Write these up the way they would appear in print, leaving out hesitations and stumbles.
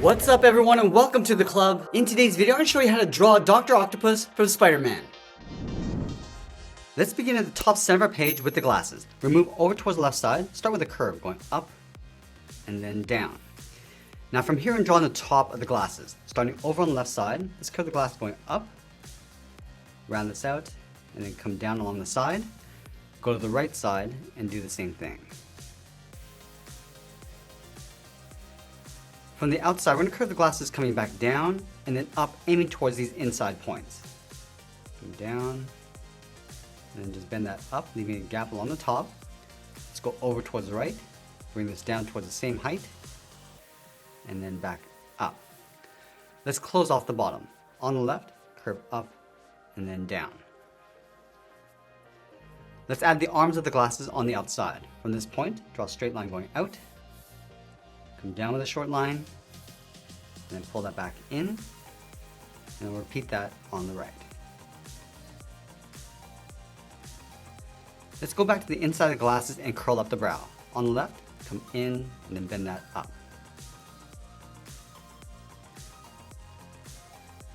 What's up everyone and welcome to the club. In today's video, I'm going to show you how to draw Dr. Octopus from Spider-Man. Let's begin at the top center of our page with the glasses. We move over towards the left side, start with a curve going up and then down. Now from here I'm drawing the top of the glasses. Starting over on the left side, let's curve the glasses going up, round this out, and then come down along the side. Go to the right side and do the same thing. From the outside, we're going to curve the glasses coming back down and then up, aiming towards these inside points. Come down, and then just bend that up, leaving a gap along the top. Let's go over towards the right, bring this down towards the same height, and then back up. Let's close off the bottom. On the left, curve up and then down. Let's add the arms of the glasses on the outside. From this point, draw a straight line going out, come down with a short line, and then pull that back in, and we'll repeat that on the right. Let's go back to the inside of the glasses and curl up the brow. On the left, come in and then bend that up.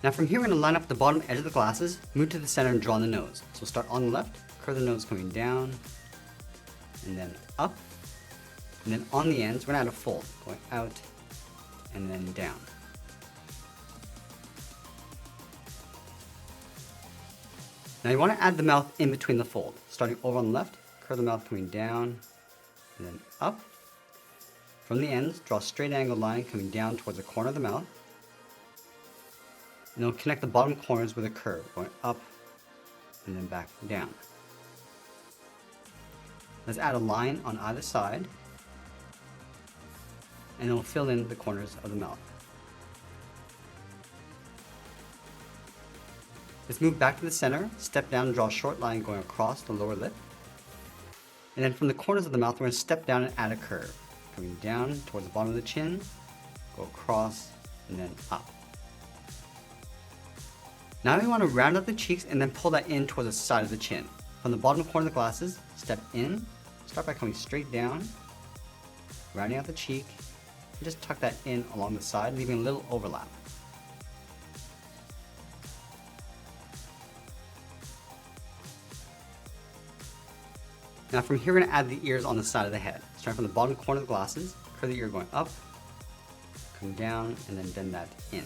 Now from here, we're going to line up the bottom edge of the glasses, move to the center and draw the nose. So we'll start on the left, curve the nose coming down, and then up. And then on the ends, we're going to add a fold, going out and then down. Now you want to add the mouth in between the fold. Starting over on the left, curve the mouth coming down and then up. From the ends, draw a straight angled line coming down towards the corner of the mouth. And it'll connect the bottom corners with a curve, going up and then back down. Let's add a line on either side, and it'll fill in the corners of the mouth. Let's move back to the center, step down and draw a short line going across the lower lip. And then from the corners of the mouth, we're going to step down and add a curve, coming down towards the bottom of the chin, go across, and then up. Now we want to round out the cheeks and then pull that in towards the side of the chin. From the bottom corner of the glasses, step in, start by coming straight down, rounding out the cheek, and just tuck that in along the side, leaving a little overlap. Now from here, we're going to add the ears on the side of the head. Starting from the bottom corner of the glasses, curve the ear going up, come down, and then bend that in.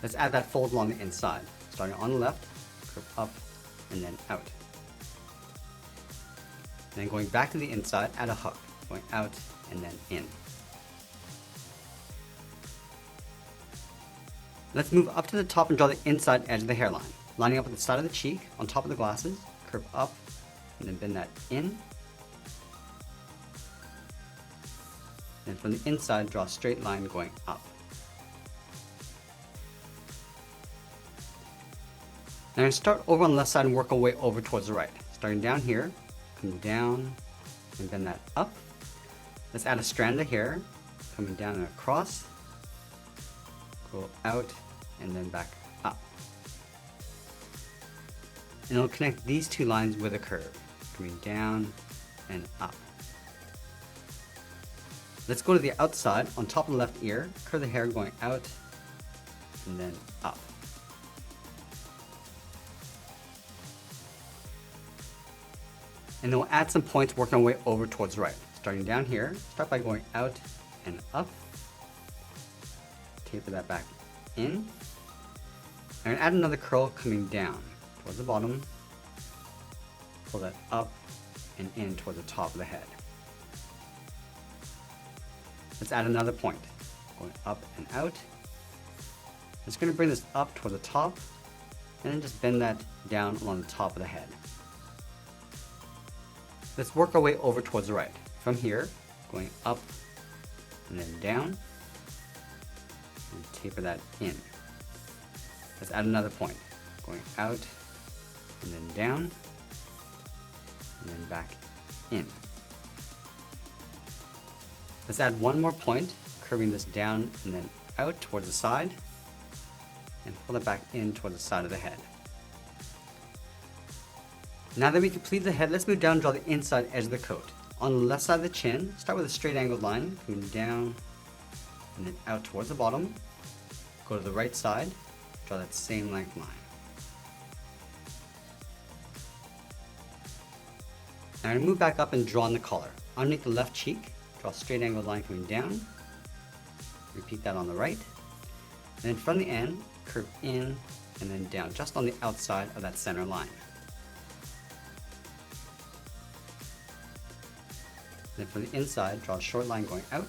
Let's add that fold along the inside. Starting on the left, curve up, and then out. And then going back to the inside, add a hook, going out and then in. Let's move up to the top and draw the inside edge of the hairline. Lining up with the side of the cheek, on top of the glasses, curve up, and then bend that in. And from the inside, draw a straight line going up. Now I'm going to start over on the left side and work our way over towards the right. Starting down here, come down and bend that up. Let's add a strand of hair, coming down and across, go out and then back up. And it'll connect these two lines with a curve, coming down and up. Let's go to the outside, on top of the left ear, curve the hair going out and then up. And then we'll add some points working our way over towards the right. Starting down here, start by going out and up. Taper that back in. And add another curl coming down towards the bottom. Pull that up and in towards the top of the head. Let's add another point, going up and out. It's going to bring this up toward the top, and then just bend that down along the top of the head. Let's work our way over towards the right. From here, going up and then down, and taper that in. Let's add another point, going out and then down, and then back in. Let's add one more point, curving this down and then out towards the side, and pull it back in towards the side of the head. Now that we complete the head, let's move down and draw the inside edge of the coat. On the left side of the chin, start with a straight angled line, coming down and then out towards the bottom. Go to the right side, draw that same length line. Now I'm going to move back up and draw on the collar. Underneath the left cheek, draw a straight angled line coming down. Repeat that on the right. And then from the end, curve in and then down, just on the outside of that center line. Then from the inside, draw a short line going out.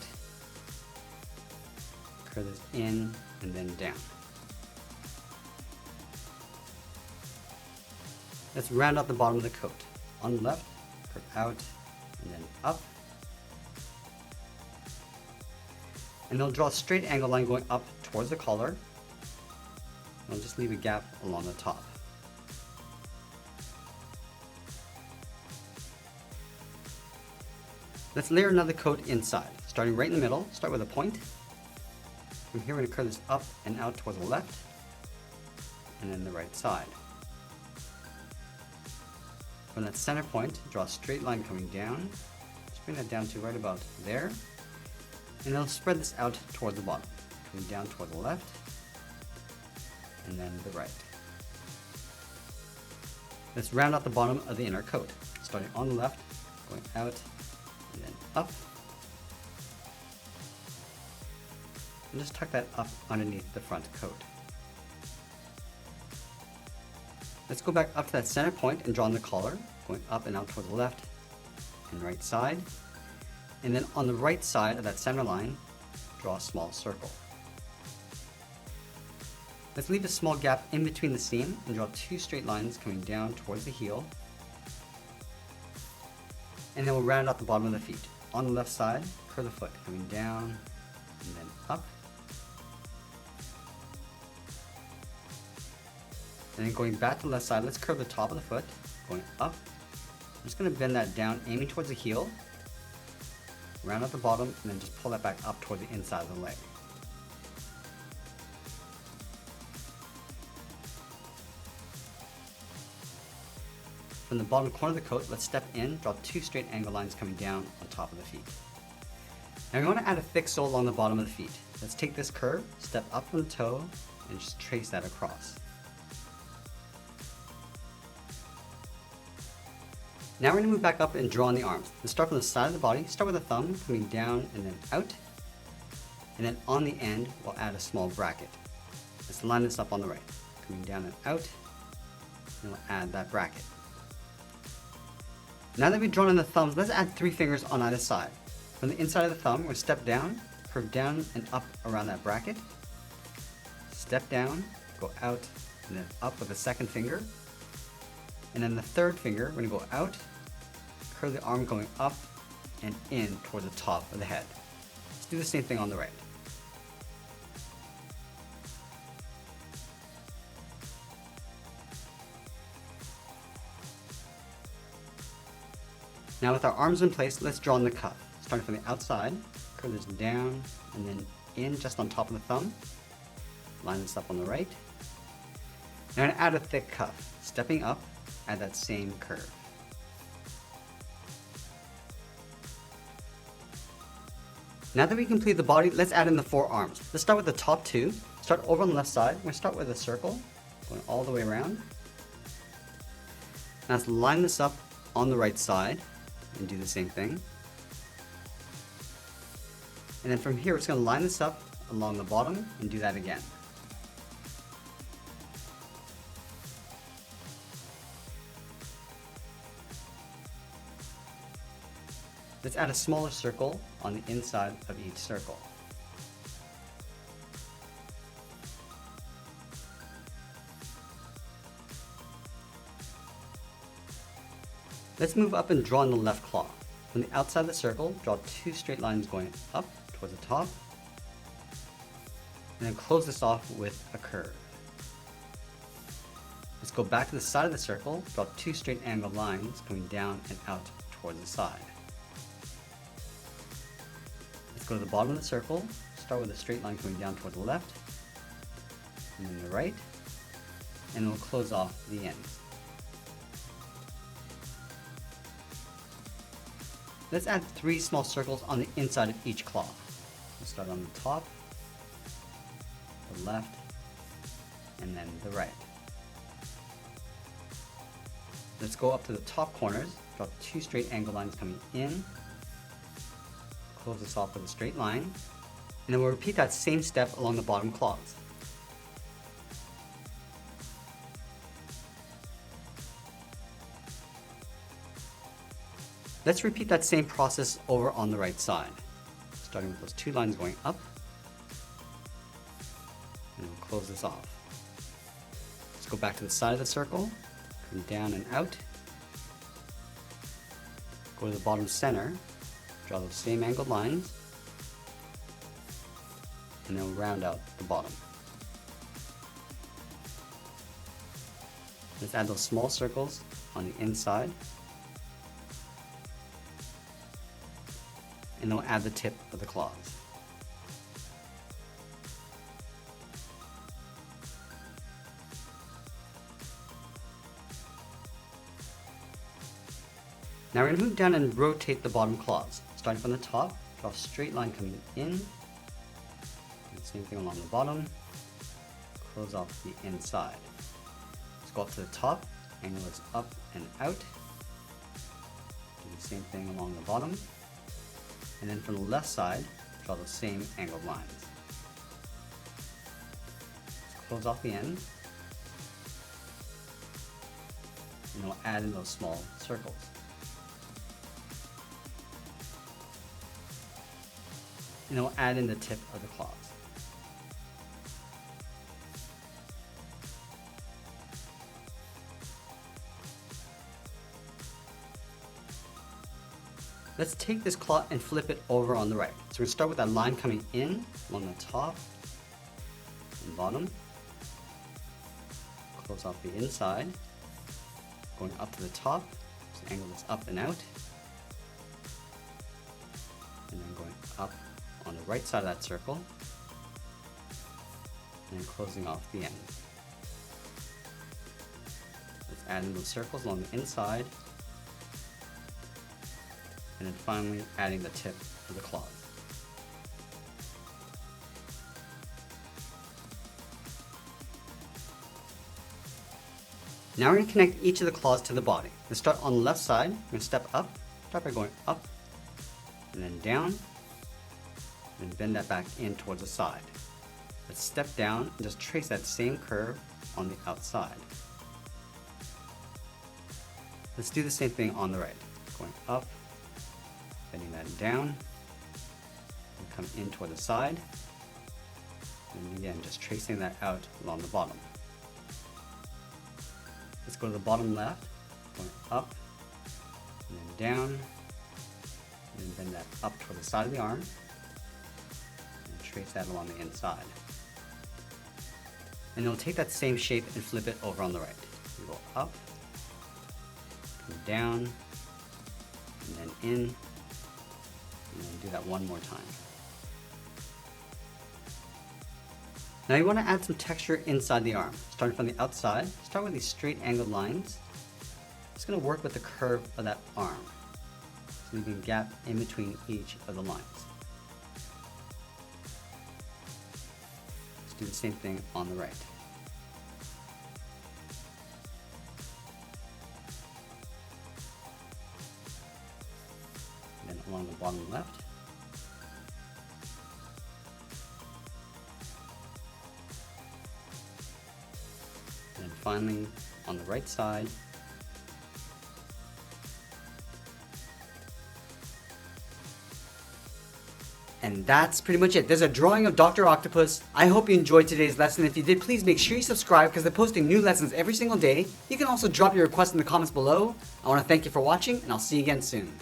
Curve this in and then down. Let's round out the bottom of the coat. On the left, curve out and then up. And then draw a straight angle line going up towards the collar. I'll just leave a gap along the top. Let's layer another coat inside. Starting right in the middle, start with a point. From here we're going to curve this up and out towards the left, and then the right side. From that center point, draw a straight line coming down. Just bring that down to right about there. And then spread this out towards the bottom, coming down toward the left, and then the right. Let's round out the bottom of the inner coat, starting on the left, going out, and then up. And just tuck that up underneath the front coat. Let's go back up to that center point and draw on the collar, going up and out toward the left and right side. And then on the right side of that center line, draw a small circle. Let's leave a small gap in between the seam and draw two straight lines coming down towards the heel. And then we'll round out the bottom of the feet. On the left side, curve the foot coming down and then up. And then going back to the left side, let's curve the top of the foot, going up. I'm just going to bend that down, aiming towards the heel. Round out the bottom, and then just pull that back up toward the inside of the leg. From the bottom corner of the coat, let's step in, draw two straight angle lines coming down on top of the feet. Now we want to add a thick sole along the bottom of the feet. Let's take this curve, step up from the toe, and just trace that across. Now we're going to move back up and draw on the arms. Let's start from the side of the body, start with the thumb coming down and then out. And then on the end, we'll add a small bracket. Let's line this up on the right, coming down and out, and we'll add that bracket. Now that we've drawn in the thumbs, let's add 3 fingers on either side. From the inside of the thumb, we'll step down, curve down and up around that bracket. Step down, go out, and then up with the second finger. And then the third finger, we're going to go out, curve the arm going up and in toward the top of the head. Let's do the same thing on the right. Now with our arms in place, let's draw on the cuff. Starting from the outside, curve this down and then in just on top of the thumb. Line this up on the right. Now I'm going to add a thick cuff. Stepping up, add that same curve. Now that we complete the body, let's add in the 4 arms. Let's start with the top 2. Start over on the left side. We're going to start with a circle, going all the way around. Now let's line this up on the right side and do the same thing. And then from here, we're just going to line this up along the bottom and do that again. Let's add a smaller circle on the inside of each circle. Let's move up and draw on the left claw. From the outside of the circle, draw 2 straight lines going up towards the top, and then close this off with a curve. Let's go back to the side of the circle, draw 2 straight angled lines coming down and out towards the side. Let's go to the bottom of the circle, start with a straight line coming down toward the left, and then the right, and we'll close off the ends. Let's add 3 small circles on the inside of each claw. We'll start on the top, the left, and then the right. Let's go up to the top corners, draw 2 straight angle lines coming in, close this off with a straight line, and then we'll repeat that same step along the bottom claws. Let's repeat that same process over on the right side, starting with those 2 lines going up, and we'll close this off. Let's go back to the side of the circle, come down and out, go to the bottom center, draw those same angled lines, and then we'll round out the bottom. Let's add those small circles on the inside, and then we'll add the tip of the claws. Now we're going to move down and rotate the bottom claws. Starting from the top, draw a straight line coming in, and same thing along the bottom, close off the inside. Let's go up to the top, angle this up and out, do the same thing along the bottom, and then from the left side, draw the same angled lines. Let's close off the end, and we'll add in those small circles. And then we'll add in the tip of the claws. Let's take this claw and flip it over on the right. So we're going to start with that line coming in along the top and bottom. Close off the inside, going up to the top, just angle this up and out, and then going up on the right side of that circle, and then closing off the end. Let's add in those circles along the inside, and then finally adding the tip of the claws. Now we're going to connect each of the claws to the body. Let's start on the left side. We're going to step up, start by going up, and then down, and bend that back in towards the side. Let's step down and just trace that same curve on the outside. Let's do the same thing on the right. Going up, bending that down, and come in toward the side, and again just tracing that out along the bottom. Let's go to the bottom left, going up, and then down, and then bend that up toward the side of the arm, and trace that along the inside. And then we'll take that same shape and flip it over on the right. We go up, come down, and then in, and then do that one more time. Now you want to add some texture inside the arm. Starting from the outside, start with these straight angled lines. It's going to work with the curve of that arm, so leaving a gap in between each of the lines. Let's do the same thing on the right. And then along the bottom left. And then finally on the right side. And that's pretty much it. There's a drawing of Dr. Octopus. I hope you enjoyed today's lesson. If you did, please make sure you subscribe because they're posting new lessons every single day. You can also drop your request in the comments below. I want to thank you for watching, and I'll see you again soon.